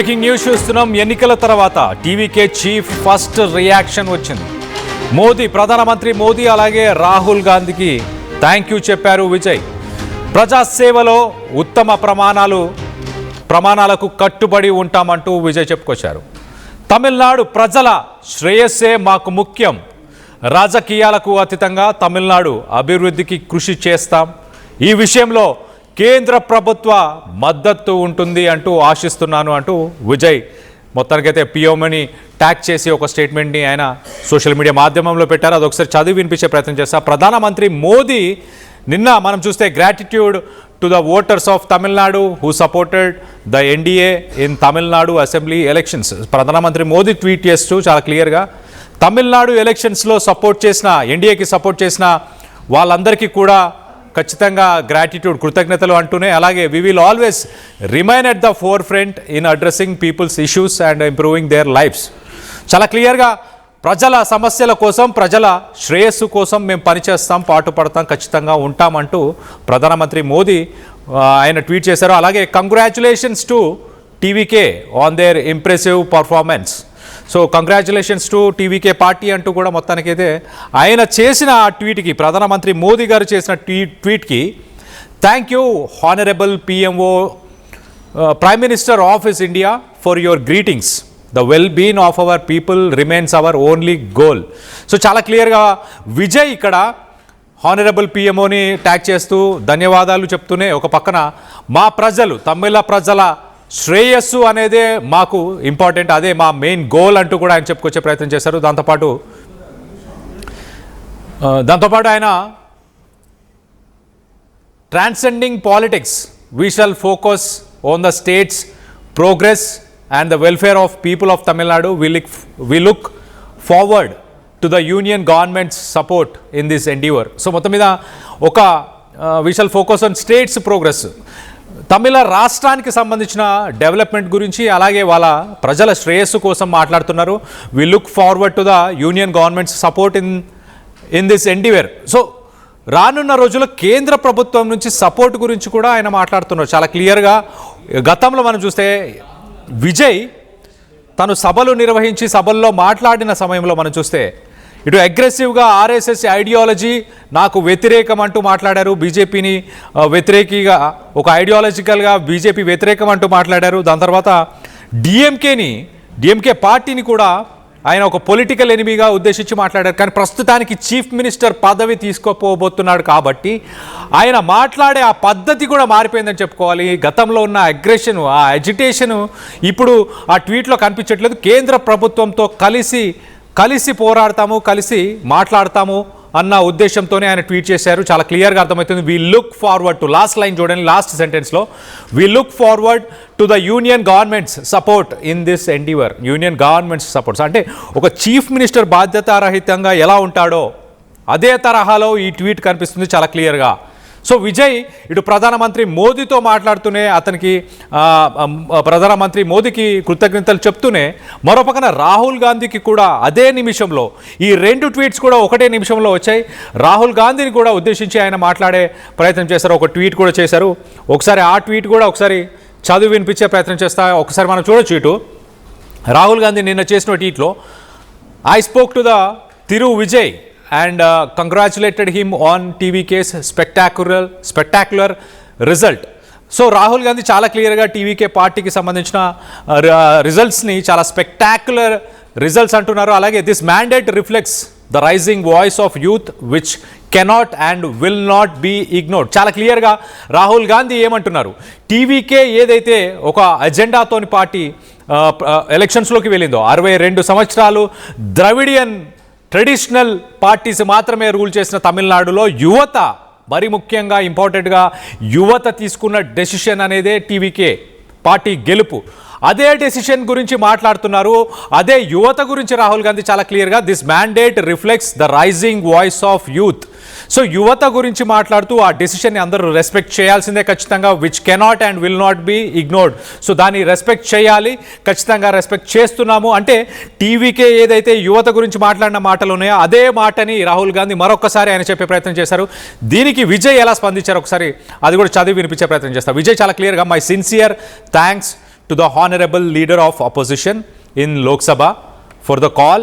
Breaking news చూస్తున్నాం. ఎన్నికల తర్వాత టీవీకే చీఫ్ ఫస్ట్ రియాక్షన్ వచ్చింది. ప్రధానమంత్రి మోదీ అలాగే రాహుల్ గాంధీకి థ్యాంక్ యూ చెప్పారు విజయ్. ప్రజాసేవలో ఉత్తమ ప్రమాణాలకు కట్టుబడి ఉంటామంటూ విజయ్ చెప్పుకొచ్చారు. తమిళనాడు ప్రజల శ్రేయస్సే మాకు ముఖ్యం, రాజకీయాలకు అతీతంగా తమిళనాడు అభివృద్ధికి కృషి చేస్తాం, ఈ విషయంలో కేంద్ర ప్రభుత్వ మద్దతు ఉంటుంది అంటూ ఆశిస్తున్నాను అంటూ విజయ్ మొత్తానికైతే పిఎంని ట్యాగ్ చేసి ఒక స్టేట్మెంట్ని ఆయన సోషల్ మీడియా మాధ్యమంలో పెట్టారు. అది ఒకసారి చదివి వినిపించే ప్రయత్నం చేస్తారు. ప్రధానమంత్రి మోదీ నిన్న మనం చూస్తే gratitude to the voters of Tamil Nadu who supported the NDA in Tamil Nadu assembly elections. ప్రధానమంత్రి మోదీ ట్వీట్ చేస్తూ చాలా క్లియర్గా తమిళనాడు ఎలక్షన్స్లో సపోర్ట్ చేసిన ఎన్డీఏకి సపోర్ట్ చేసిన వాళ్ళందరికీ కూడా ఖచ్చితంగా గ్రాటిట్యూడ్ కృతజ్ఞతలు అంటూనే అలాగే we will always remain at the forefront in addressing people's issues and improving their lives. చాలా క్లియర్గా ప్రజల సమస్యల కోసం ప్రజల శ్రేయస్సు కోసం మేము పనిచేస్తాం, పాటుపడతాం, ఖచ్చితంగా ఉంటామంటూ ప్రధానమంత్రి మోదీ ఆయన ట్వీట్ చేశారు. అలాగే congratulations to TVK on their impressive performance. So congratulations to TVK party అంటూ కూడా మొత్తానికైతే ఆయన చేసిన ఆ ట్వీట్కి, ప్రధానమంత్రి మోదీ గారు చేసిన ట్వీట్కి thank you honourable PMO prime minister office India for your greetings, the well being of our people remains our only goal. So చాలా క్లియర్గా విజయ్ ఇక్కడ హానరబుల్ పిఎంఓని ట్యాగ్ చేస్తూ ధన్యవాదాలు చెప్తూనే ఒక పక్కన మా ప్రజలు తమిళ ప్రజల శ్రేయస్సు అనేదే మాకు ఇంపార్టెంట్, అదే మా మెయిన్ గోల్ అంటూ కూడా ఆయన చెప్పుకొచ్చే ప్రయత్నం చేశారు. దాంతోపాటు ఆయన transcending politics we shall focus on the state's progress and the welfare of people of Tamil Nadu. We look forward to the union government's support in this endeavour. So మొత్తం మీద ఒక we shall focus on state's progress, Tamil రాష్ట్రానికి సంబంధించిన development గురించి అలాగే వాళ్ళ ప్రజల శ్రేయస్సు కోసం మాట్లాడుతున్నారు. We look forward to the union government's support in this endeavour. So రానున్న రోజుల్లో కేంద్ర ప్రభుత్వం నుంచి సపోర్ట్ గురించి కూడా ఆయన మాట్లాడుతున్నారు చాలా క్లియర్గా. గతంలో మనం చూస్తే విజయ్ తను సభలు నిర్వహించి సభల్లో మాట్లాడిన సమయంలో మనం చూస్తే ఇటు అగ్రెసివ్గా ఆర్ఎస్ఎస్ ఐడియాలజీ నాకు వ్యతిరేకం అంటూ మాట్లాడారు, బీజేపీని వ్యతిరేకిగా ఒక ఐడియాలజికల్గా బీజేపీ వ్యతిరేకం అంటూ మాట్లాడారు. దాని తర్వాత డిఎంకే పార్టీని కూడా ఆయన ఒక పొలిటికల్ ఎనిమీగా ఉద్దేశించి మాట్లాడారు. కానీ ప్రస్తుతానికి చీఫ్ మినిస్టర్ పదవి తీసుకోపోబోతున్నాడు కాబట్టి ఆయన మాట్లాడే ఆ పద్ధతి కూడా మారిపోయిందని చెప్పుకోవాలి. గతంలో ఉన్న అగ్రెషన్, ఆ అజిటేషను ఇప్పుడు ఆ ట్వీట్లో కనిపించట్లేదు. కేంద్ర ప్రభుత్వంతో కలిసి పోరాడతాము, కలిసి మాట్లాడతాము అన్న ఉద్దేశంతోనే ఆయన ట్వీట్ చేశారు. చాలా క్లియర్గా అర్థమవుతుంది. We look forward to, last line చూడండి, లాస్ట్ సెంటెన్స్లో we look forward to the union government's support in this endeavour. Union government's supports అంటే ఒక చీఫ్ మినిస్టర్ బాధ్యతారహితంగా ఎలా ఉంటాడో అదే తరహాలో ఈ ట్వీట్ కనిపిస్తుంది చాలా క్లియర్గా. సో విజయ్ ఇటు ప్రధానమంత్రి మోదీతో మాట్లాడుతూనే అతనికి ప్రధానమంత్రి మోదీకి కృతజ్ఞతలు చెప్తూనే మరోపక్కన రాహుల్ గాంధీకి కూడా అదే నిమిషంలో ఈ రెండు ట్వీట్స్ కూడా ఒకటే నిమిషంలో వచ్చాయి. రాహుల్ గాంధీని కూడా ఉద్దేశించి ఆయన మాట్లాడే ప్రయత్నం చేశారు, ఒక ట్వీట్ కూడా చేశారు. ఒకసారి ఆ ట్వీట్ కూడా ఒకసారి చదివి వినిపించే ప్రయత్నం చేస్తా. ఒకసారి మనం చూడొచ్చు. ఇటు రాహుల్ గాంధీ నిన్న చేసిన ట్వీట్లో I spoke to the Thiru Vijay and congratulated him on TVK's spectacular result. So Rahul Gandhi చాలా క్లియర్గా టీవీకే పార్టీకి సంబంధించిన రిజల్ట్స్ని చాలా స్పెక్టాక్యులర్ రిజల్ట్స్ అంటున్నారు. అలాగే this mandate reflects the rising voice of youth which cannot and will not be ignored. చాలా క్లియర్గా రాహుల్ గాంధీ ఏమంటున్నారు, టీవీకే ఏదైతే ఒక అజెండాతోని పార్టీ ఎలక్షన్స్లోకి వెళ్ళిందో 62 సంవత్సరాలు ద్రవిడియన్ ట్రెడిషనల్ పార్టీస్ మాత్రమే రూల్ చేసిన తమిళనాడులో యువత, మరి ముఖ్యంగా ఇంపార్టెంట్గా యువత తీసుకున్న డెసిషన్ అనేదే టీవీకే పార్టీ గెలుపు. అదే డెసిషన్ గురించి మాట్లాడుతున్నారు, అదే యువత గురించి రాహుల్ గాంధీ చాలా క్లియర్గా this mandate reflects the rising voice of youth. So యువత గురించి మాట్లాడుతూ ఆ డెసిషన్ని అందరూ రెస్పెక్ట్ చేయాల్సిందే ఖచ్చితంగా, which cannot and will not be ignored. So దాన్ని రెస్పెక్ట్ చేయాలి, ఖచ్చితంగా రెస్పెక్ట్ చేస్తున్నాము. అంటే టీవీకే ఏదైతే యువత గురించి మాట్లాడిన మాటలు ఉన్నాయో అదే మాటని రాహుల్ గాంధీ మరొకసారి ఆయన చెప్పే ప్రయత్నం చేశారు. దీనికి విజయ్ ఎలా స్పందించారు ఒకసారి అది కూడా చదివి వినిపించే ప్రయత్నం చేస్తారు. విజయ్ చాలా క్లియర్గా my sincere thanks to the honorable leader of opposition in Lok Sabha for the call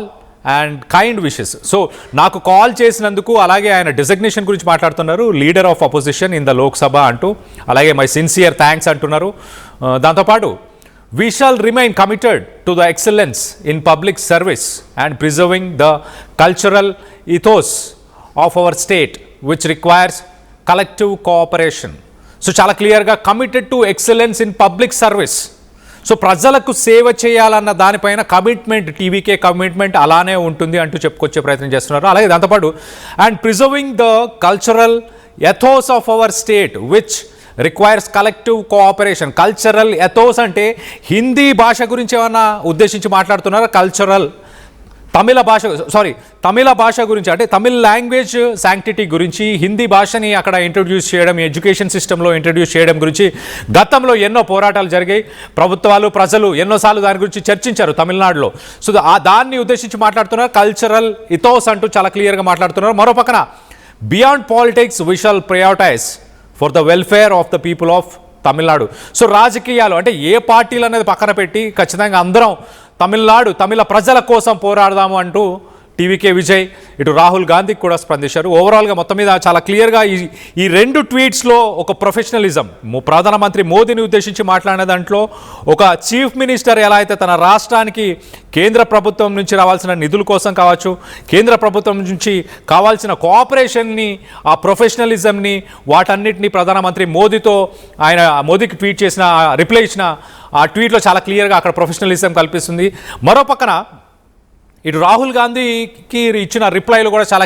and kind wishes. So నాకు కాల్ చేసినందుకు, అలాగే ఆయన డిజిగ్నేషన్ గురించి మాట్లాడుతున్నారు, leader of opposition in the Lok Sabha అంటూ, అలాగే మై సిన్సియర్ థ్యాంక్స్ అంటున్నారు. దాంతోపాటు we shall remain committed to the excellence in public service and preserving the cultural ethos of our state which requires collective cooperation. So చాలా క్లియర్గా committed to excellence in public service. So ప్రజలకు సేవ చేయాలన్న దానిపైన commitment, TVK commitment అలానే ఉంటుంది అంటూ చెప్పుకొచ్చే ప్రయత్నం చేస్తున్నారు. అలాగే దాంతోపాటు and preserving the cultural ethos of our state which requires collective cooperation. Cultural ethos అంటే హిందీ భాష గురించి ఏమన్నా ఉద్దేశించి మాట్లాడుతున్నారా? కల్చరల్ తమిళ భాష గురించి, అంటే తమిళ్ లాంగ్వేజ్ శాంక్టిటీ గురించి, హిందీ భాషని అక్కడ ఇంట్రొడ్యూస్ చేయడం, ఎడ్యుకేషన్ సిస్టంలో ఇంట్రొడ్యూస్ చేయడం గురించి గతంలో ఎన్నో పోరాటాలు జరిగాయి. ప్రభుత్వాలు, ప్రజలు ఎన్నోసార్లు దాని గురించి చర్చించారు తమిళనాడులో. సో దాన్ని ఉద్దేశించి మాట్లాడుతున్నారు. కల్చరల్ ఇథోస్ అంటూ చాలా క్లియర్గా మాట్లాడుతున్నారు. మరో పక్కన beyond politics we shall prioritise for the welfare of the people of Tamil Nadu. So రాజకీయాలు అంటే ఏ పార్టీలు అనేది పక్కన పెట్టి ఖచ్చితంగా అందరం తమిళ ప్రజల కోసం పోరాడదాము అంటూ టీవీకే విజయ్, ఇటు రాహుల్ గాంధీకి కూడా స్పందించారు. ఓవరాల్గా మొత్తం మీద చాలా క్లియర్గా ఈ రెండు ట్వీట్స్లో ఒక ప్రొఫెషనలిజం, ప్రధానమంత్రి మోదీని ఉద్దేశించి మాట్లాడిన దాంట్లో ఒక చీఫ్ మినిస్టర్ ఎలా అయితే తన రాష్ట్రానికి కేంద్ర ప్రభుత్వం నుంచి రావాల్సిన నిధుల కోసం కావచ్చు, కేంద్ర ప్రభుత్వం నుంచి కావాల్సిన కోఆపరేషన్ని, ఆ ప్రొఫెషనలిజంని, వాటన్నిటిని ప్రధానమంత్రి మోదీకి ట్వీట్ చేసిన, రిప్లై ఇచ్చిన ఆ ట్వీట్లో చాలా క్లియర్గా అక్కడ ప్రొఫెషనలిజం కల్పిస్తుంది. మరో పక్కన ఇటు రాహుల్ గాంధీకి ఇచ్చిన రిప్లైలో కూడా చాలా